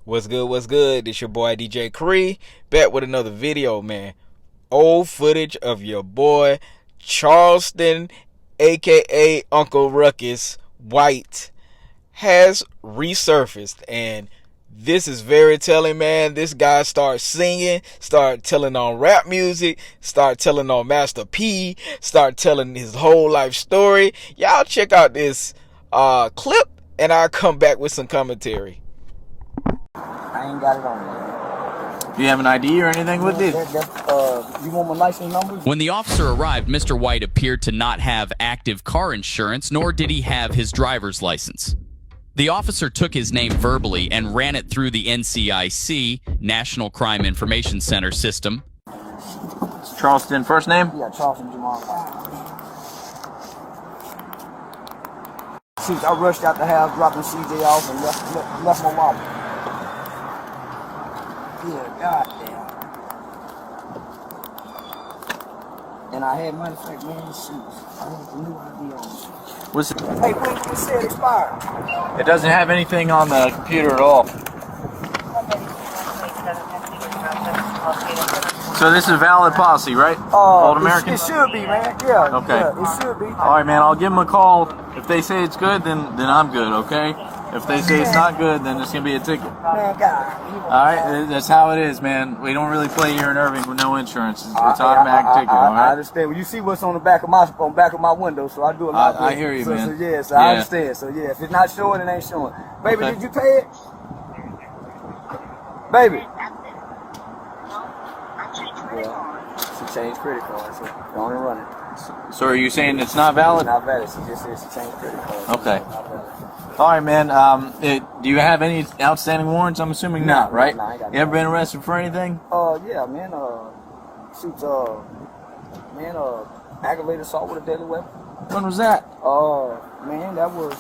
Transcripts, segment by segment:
What's good, what's good? It's your boy DJ Cree, back with another video, man. Old footage of your boy Charleston, aka Uncle Ruckus White, has resurfaced, and this is very telling, man. This guy starts singing, start telling on rap music, start telling on Master P, start telling his whole life story. Y'all check out this clip, and I'll come back with some commentary. I ain't got it on me. Do you have an ID or anything with it? You want my license number? When the officer arrived, Mr. White appeared to not have active car insurance, nor did he have his driver's license. The officer took his name verbally and ran it through the NCIC, National Crime Information Center system. It's Charleston, first name? Yeah, Charleston Jamal. Shoot, I rushed out the house, dropping CJ off, and left my wallet. Yeah, goddamn. And I had money for man, shoot. I had the new ID on. What's it? Hey, when you said expired? It doesn't have anything on the computer at all. So this is a valid policy, right? Old American? It should be, man. Yeah. Okay. Yeah, it should be. All right, man. I'll give them a call. If they say it's good, then I'm good. Okay. If they say it's not good, then it's gonna be a ticket. Man, God. All right. That's how it is, man. We don't really play here in Irving with no insurance. It's automatic ticket. All right. I understand. Well, you see what's on the back of my window, so I do a lot. I hear you, so, man. So, yeah, so I understand. So yeah, if it's not showing, it ain't showing. Baby, Okay. did you pay it? Baby. She changed credit card, so don't run it. So are you saying it's not valid? It's not valid. She just said she changed credit card. Okay. It's not valid. All right, man. Do you have any outstanding warrants? I'm assuming not, right? No, I ain't got You ever been arrested for anything? Yeah, man. Shoot, aggravated assault with a deadly weapon. When was that? Man, that was,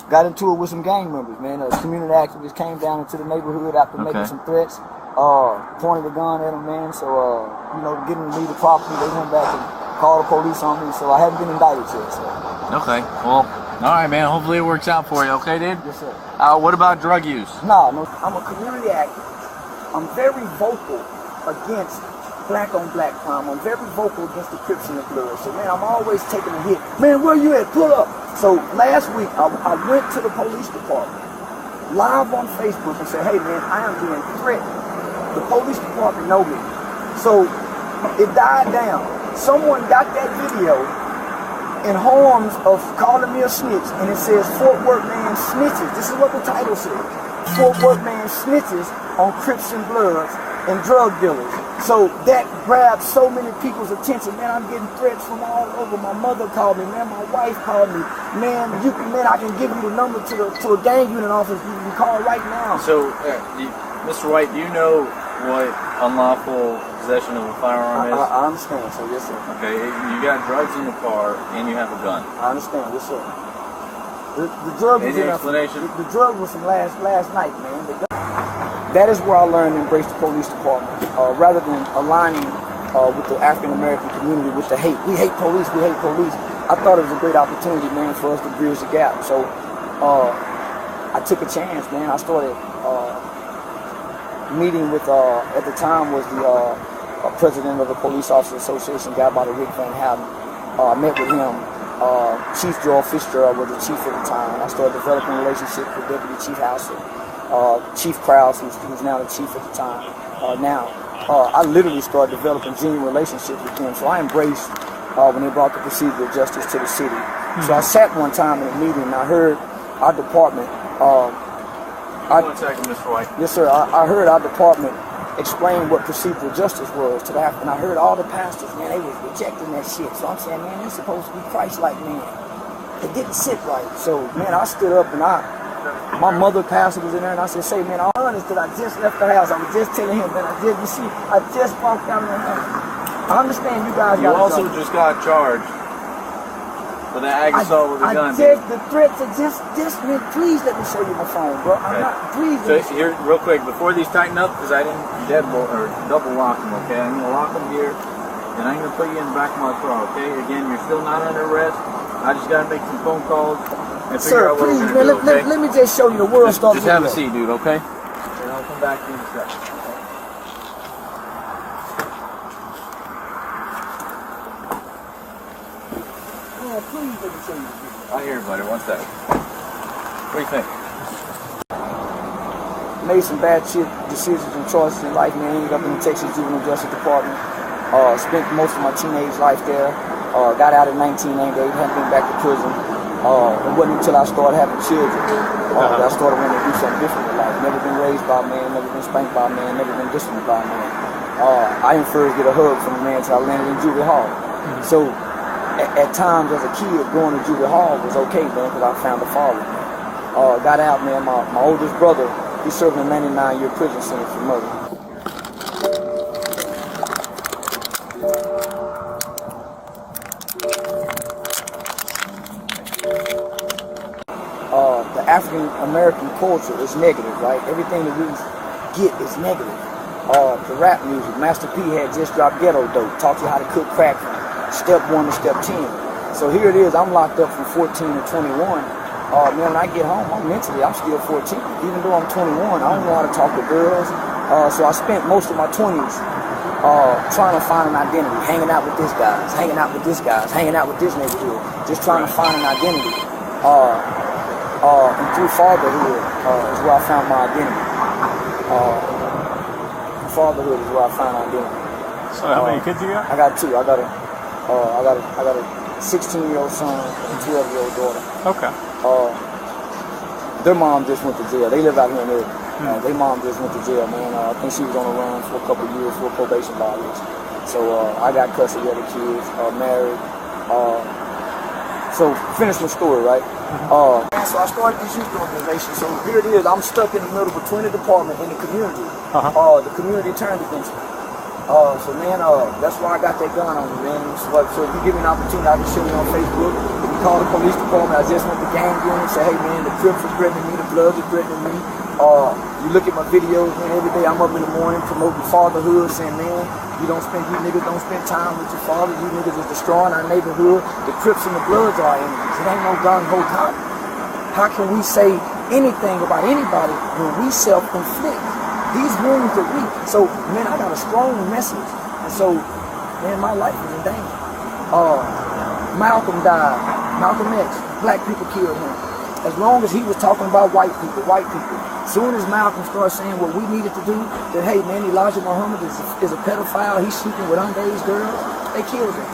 got into it with some gang members, man. A community activist came down into the neighborhood after making some threats, pointed a gun at them, man. So, getting to leave the property, they went back and called the police on me, so I haven't been indicted yet, so. Okay, well, all right, man. Hopefully it works out for you, okay, dude? Yes, sir. What about drug use? No, I'm a community activist. I'm very vocal against black-on-black crime. I'm very vocal against the Crips and the Bloods. So, man, I'm always taking a hit. Man, where you at? Pull up. So, last week, I went to the police department, live on Facebook, and said, hey, man, I am being threatened. The police department know me. So, it died down. Someone got that video in harms of calling me a snitch, and it says Fort Worth man snitches. This is what the title says. Fort Worth man snitches on Crips and Bloods and drug dealers. So that grabbed so many people's attention. Man, I'm getting threats from all over. My mother called me, man, my wife called me. Man, I can give you the number to a gang unit office. You can call right now. So, Mr. White, do you know what unlawful possession of a firearm is? I understand, so yes, sir. Okay, you got drugs in the car and you have a gun. I understand, yes, sir. The drug was Any explanation? The drug was from last night, man. That is where I learned to embrace the police department, rather than aligning with the African American community with the hate. We hate police. We hate police. I thought it was a great opportunity, man, for us to bridge the gap. So I took a chance, man. I started meeting with, at the time was the president of the Police Officers Association, a guy by the Rick Van Houten. I met with him. Chief Joel Fitzgerald was the chief at the time. I started developing a relationship with Deputy Chief Hauser. Chief Krause, who's now the chief at the time. I literally started developing genuine relationships with them. So I embraced when they brought the procedural justice to the city. So I sat one time in a meeting and I heard our department. One second, Mr. White. Yes, sir. I heard our department explain what procedural justice was to the African. I heard all the pastors, man, they was rejecting that shit. So I'm saying, man, they're supposed to be Christ-like, man. It didn't sit right. So, man, I stood up and my mother pastor was in there, and I said, say, man, I'm honest that I just left the house. I was just telling him, man, I just walked out of the house. I understand you guys You also just got charged for the ag assault with a gun. The threats are just, man, please let me show you my phone, bro. Okay. I'm not, please. So here, real quick, before these tighten up, because I didn't double lock them, okay? I'm going to lock them here, and I'm going to put you in the back of my car, okay? Again, you're still not under arrest. I just got to make some phone calls. Sir, please, man, let me just show you the world. Just have a seat, dude, okay? I'll come back to you in a second. Oh, please let me show you this video. I'll hear it, buddy. One second. What do you think? Made some bad shit decisions and choices in life, man. Ended up in the Texas Juvenile Justice Department. Spent most of my teenage life there. Got out in 1998, hadn't been back to prison. It wasn't until I started having children that I started wanting to do something different in life. Never been raised by a man, never been spanked by a man, never been disciplined by a man. I didn't first get a hug from a man until I landed in juvie hall. So at times as a kid, going to juvie hall was okay, man, because I found a father. Got out, man. My oldest brother, he's serving a 99-year prison sentence for murder. The African American culture is negative, right? Everything that we get is negative. The rap music, Master P had just dropped Ghetto Dope, taught you how to cook crack from step 1 to step 10. So here it is, I'm locked up from 14 to 21. Man, when I get home, I'm still 14. Even though I'm 21, I don't know how to talk to girls. So I spent most of my 20s trying to find an identity, hanging out with this guys, hanging out with this guys, hanging out with this neighborhood, just trying to find an identity. And through fatherhood is where I found my identity. Fatherhood is where I found my identity. So how many kids you got? I got 2. I got a 16-year-old son and a 12-year-old daughter. Okay. Their mom just went to jail. They live out here in Irving. Their mom just went to jail, man. I think she was on the run for a couple of years for probation violation. So I got custody of the kids, married. So finish my story, right? So I started this youth organization. So here it is. I'm stuck in the middle between the department and the community. The community turned against me. So man, that's why I got that gun on me, man. So if you give me an opportunity, I can show you on Facebook. You call the police department. I just went to gang unit and say, hey man, the Crips are threatening me, the Bloods are threatening me. You look at my videos, man, every day I'm up in the morning promoting fatherhood, saying, man, you niggas don't spend time with your father. You niggas is destroying our neighborhood. The Crips and the Bloods are enemies. It ain't no gung-ho cop. How can we say anything about anybody when we self-inflict? These wounds are weak. So, man, I got a strong message. And so, man, my life is in danger. Malcolm died. Malcolm X. Black people killed him. As long as he was talking about white people. As soon as Malcolm started saying what we needed to do, that, hey, man, Elijah Muhammad is a pedophile. He's sleeping with underage girls. They killed him.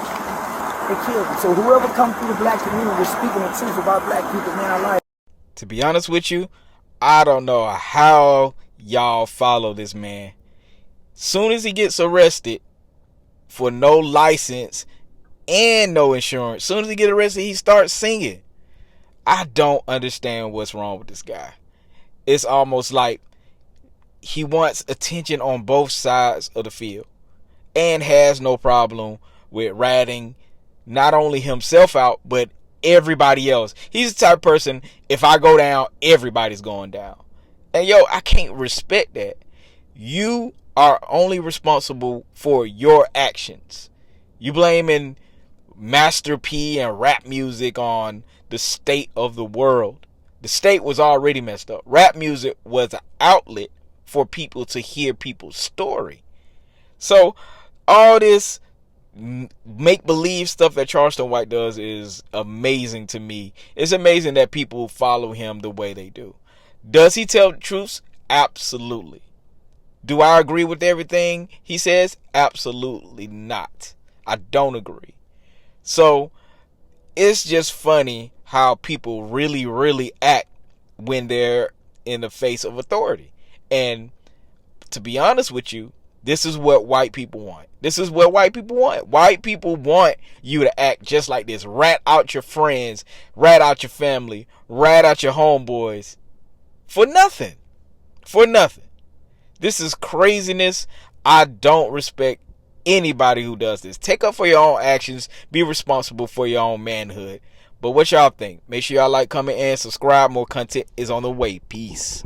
So whoever comes through the black community is speaking the truth about black people, man, I like. To be honest with you, I don't know how y'all follow this man. Soon as he gets arrested for no license and no insurance, soon as he gets arrested, he starts singing. I don't understand what's wrong with this guy. It's almost like he wants attention on both sides of the field and has no problem with ratting not only himself out, but everybody else. He's the type of person, if I go down, everybody's going down. And yo, I can't respect that. You are only responsible for your actions. You blaming Master P and rap music on the state of the world. The state was already messed up. Rap music was an outlet for people to hear people's story. So all this make-believe stuff that Charleston White does is amazing to me. It's amazing that people follow him the way they do. Does he tell the truth? Absolutely. Do I agree with everything he says? Absolutely not. I don't agree. So it's just funny how people really act when they're in the face of authority. And to be honest with you, this is what white people want. This is what white people want. White people want you to act just like this. Rat out your friends, rat out your family, rat out your homeboys. For nothing. For nothing. This is craziness. I don't respect anybody who does this. Take up for your own actions. Be responsible for your own manhood. But what y'all think? Make sure y'all like, comment, and subscribe. More content is on the way. Peace.